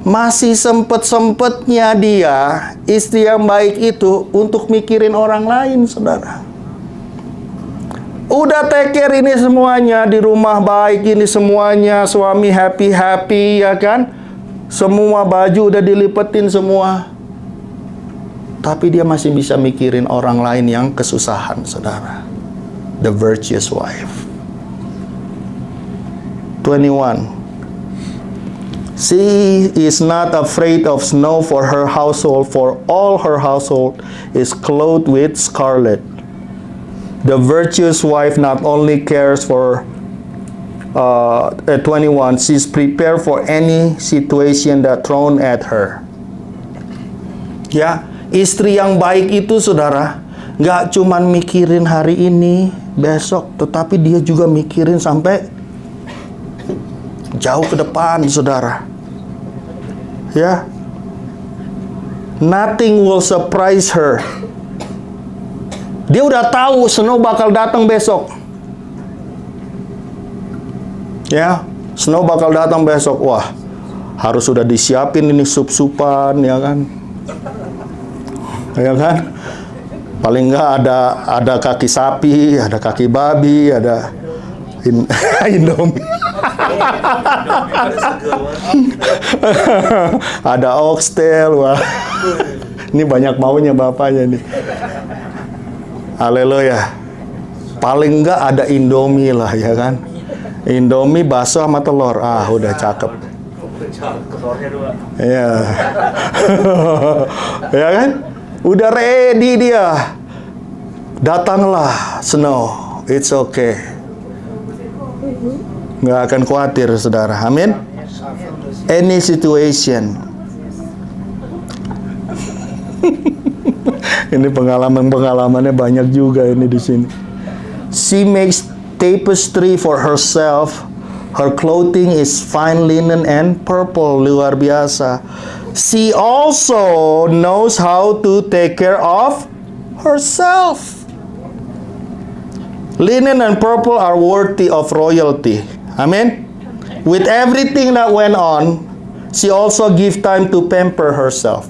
masih sempet-sempetnya dia, istri yang baik itu, untuk mikirin orang lain, saudara. Udah take care ini semuanya, di rumah baik ini semuanya, suami happy-happy, ya kan? Semua baju udah dilipetin semua. Tapi dia masih bisa mikirin orang lain yang kesusahan, saudara. The virtuous wife. 21. She is not afraid of snow for her household, for all her household is clothed with scarlet. The virtuous wife not only cares for 21, she's prepared for any situation that thrown at her. Ya, istri yang baik itu, saudara, nggak cuman mikirin hari ini, besok, tetapi dia juga mikirin sampai jauh ke depan, saudara. Ya, nothing will surprise her. Dia udah tahu snow bakal datang besok. Ya, snow bakal datang besok. Wah, harus sudah disiapin ini sup-supan, ya kan? Ya kan? Paling enggak ada kaki sapi, ada kaki babi, ada Indomie. Ada oxtail. Wah, ini banyak maunya bapaknya nih. Haleluya. Paling enggak ada Indomie lah, ya kan? Indomie bakso sama telur. Ah, udah cakep. Iya. Ya kan? Udah ready dia. Datanglah snow. It's okay. Nggak akan khawatir, saudara. Amin. Any situation. Ini pengalamannya banyak juga ini di sini. She makes tapestry for herself. Her clothing is fine linen and purple. Luar biasa. She also knows how to take care of herself. Linen and purple are worthy of royalty. Amen. With everything that went on, she also give time to pamper herself.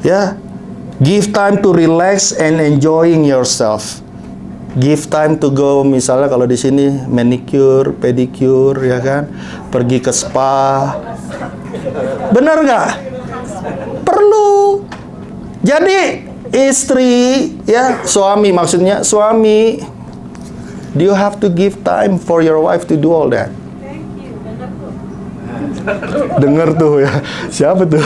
Yeah. Give time to relax and enjoying yourself. Give time to go, misalnya kalau di sini manicure, pedicure, ya kan? Pergi ke spa. Benar nggak? Perlu. Jadi istri, ya, suami maksudnya, suami, do you have to give time for your wife to do all that? Dengar tuh ya. Siapa tuh?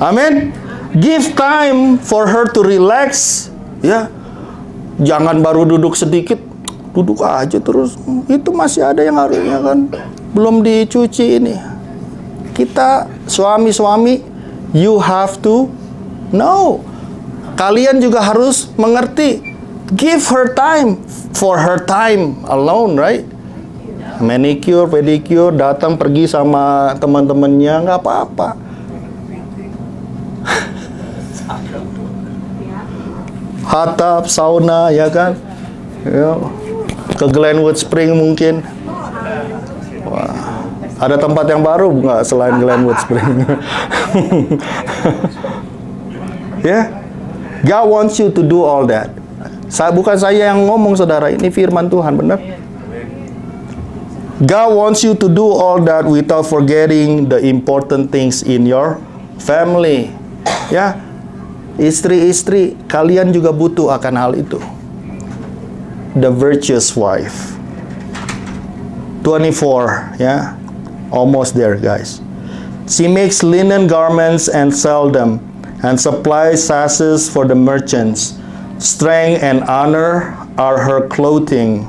Amin. Give time for her to relax. Ya. Jangan baru duduk sedikit, duduk aja terus. Itu masih ada yang harusnya kan belum dicuci ini. Kita suami-suami, you have to know. Kalian juga harus mengerti. Give her time for her time alone, right? Manicure, pedicure, datang pergi sama teman-temannya, nggak apa-apa. Hot tub, sauna, ya kan? Ya. Ke Glenwood Spring mungkin. Wah. Ada tempat yang baru nggak selain Glenwood Spring? Ya, God wants you to do all that. Bukan saya yang ngomong, saudara. Ini firman Tuhan, benar? God wants you to do all that without forgetting the important things in your family. Ya, istri-istri, kalian juga butuh akan hal itu. The virtuous wife. 24, ya. Almost there, guys. She makes linen garments and sell them, and supplies sashes for the merchants. Strength and honor are her clothing.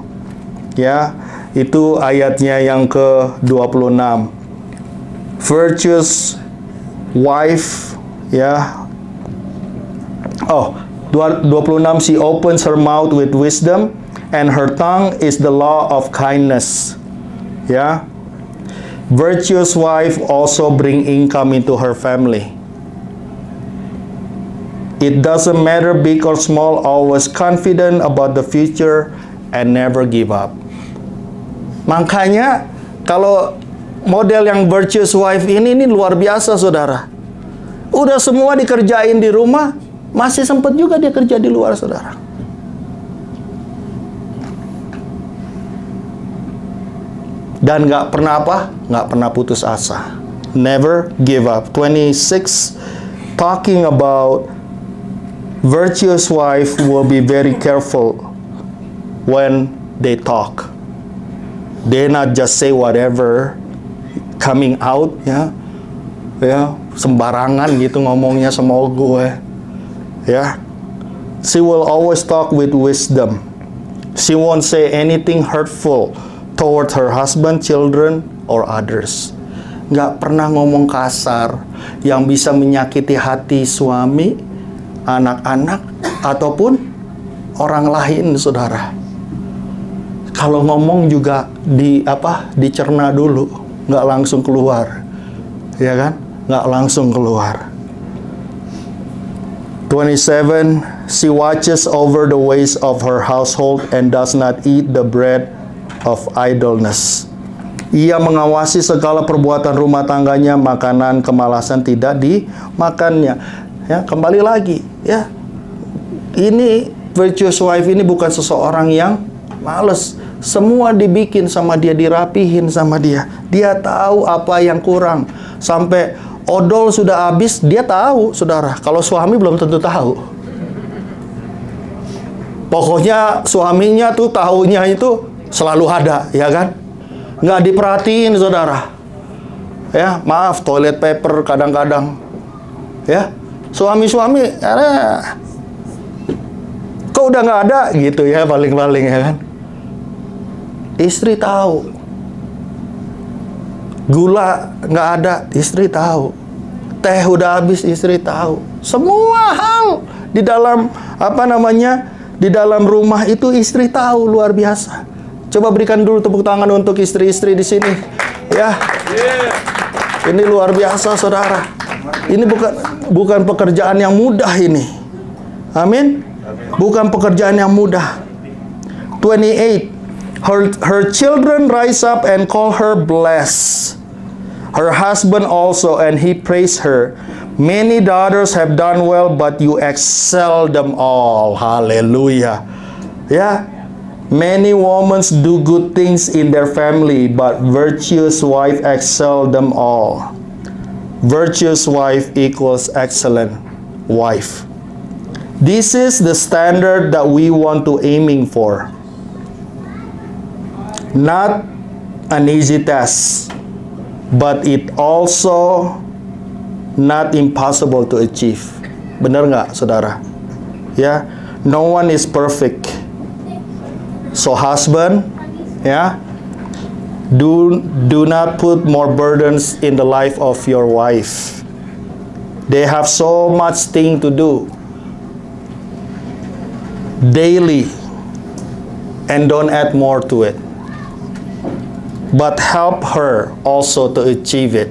Ya, itu ayatnya yang ke-26. Virtuous wife, ya. Oh, 26, she opens her mouth with wisdom, and her tongue is the law of kindness. Ya. Virtuous wife also bring income into her family. It doesn't matter big or small, always confident about the future and never give up. Makanya kalau model yang virtuous wife ini luar biasa, saudara. Udah semua dikerjain di rumah, masih sempat juga dia kerja di luar, saudara. Dan nggak pernah apa? Nggak pernah putus asa. Never give up. 26, talking about virtuous wife will be very careful when they talk. They not just say whatever coming out, ya, sembarangan gitu ngomongnya sama gue, ya. She will always talk with wisdom. She won't say anything hurtful toward her husband, children, or others. Nggak pernah ngomong kasar yang bisa menyakiti hati suami, anak-anak, ataupun orang lain, saudara. Kalau ngomong juga dicerna dulu, nggak langsung keluar, ya kan? Nggak langsung keluar. 27, she watches over the ways of her household and does not eat the bread of idleness. Ia mengawasi segala perbuatan rumah tangganya, makanan kemalasan tidak dimakannya. Ya, kembali lagi, ya. Ini virtuous wife ini bukan seseorang yang males. Semua dibikin sama dia, dirapihin sama dia. Dia tahu apa yang kurang. Sampai odol sudah habis, dia tahu, saudara. Kalau suami belum tentu tahu. Pokoknya suaminya tuh tahunya itu selalu ada, ya kan? Nggak diperhatiin, saudara. Ya, maaf, toilet paper kadang-kadang. Ya, suami-suami, kok udah nggak ada gitu ya, paling-paling, ya kan? Istri tahu. Gula nggak ada, istri tahu. Teh udah habis, istri tahu. Semua hal di dalam di dalam rumah itu istri tahu, luar biasa. Coba berikan dulu tepuk tangan untuk istri-istri di sini. Ya. Ini luar biasa, saudara. Ini bukan pekerjaan yang mudah ini. Amin. Bukan pekerjaan yang mudah. 28. Her children rise up and call her blessed. Her husband also, and he praised her. Many daughters have done well, but you excel them all. Hallelujah. Ya. Many women do good things in their family, but virtuous wife excel them all. Virtuous wife equals excellent wife. This is the standard that we want to aiming for. Not an easy task, but it also not impossible to achieve. Benar nggak, saudara? Ya, no one is perfect. So husband, ya, do not put more burdens in the life of your wife. They have so much thing to do daily, and don't add more to it. But help her also to achieve it.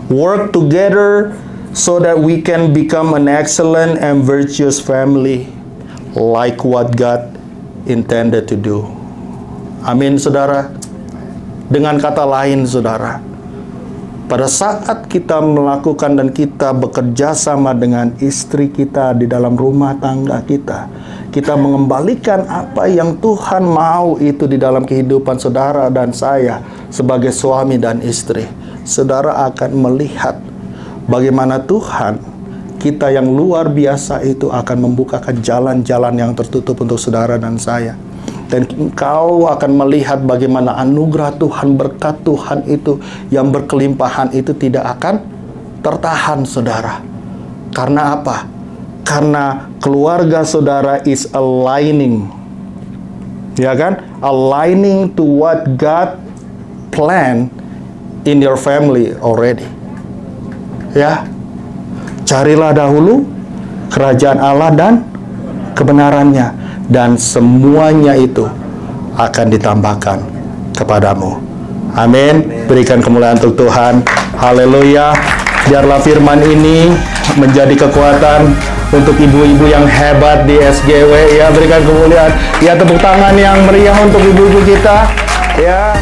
Work together so that we can become an excellent and virtuous family, like what God intended to do. Amin, saudara. Dengan kata lain, saudara, pada saat kita melakukan dan kita bekerja sama dengan istri kita di dalam rumah tangga kita, kita mengembalikan apa yang Tuhan mau itu di dalam kehidupan saudara dan saya sebagai suami dan istri. Saudara akan melihat bagaimana Tuhan kita yang luar biasa itu akan membukakan jalan-jalan yang tertutup untuk saudara dan saya. Dan engkau akan melihat bagaimana anugerah Tuhan, berkat Tuhan itu yang berkelimpahan itu tidak akan tertahan, saudara. Karena apa? Karena keluarga saudara is aligning. Ya kan? Aligning to what God planned in your family already. Ya. Carilah dahulu kerajaan Allah dan kebenarannya, dan semuanya itu akan ditambahkan kepadamu. Amin. Berikan kemuliaan untuk Tuhan. Haleluya. Biarlah firman ini menjadi kekuatan untuk ibu-ibu yang hebat di SGW. Ya, berikan kemuliaan. Ya, tepuk tangan yang meriah untuk ibu-ibu kita. Ya,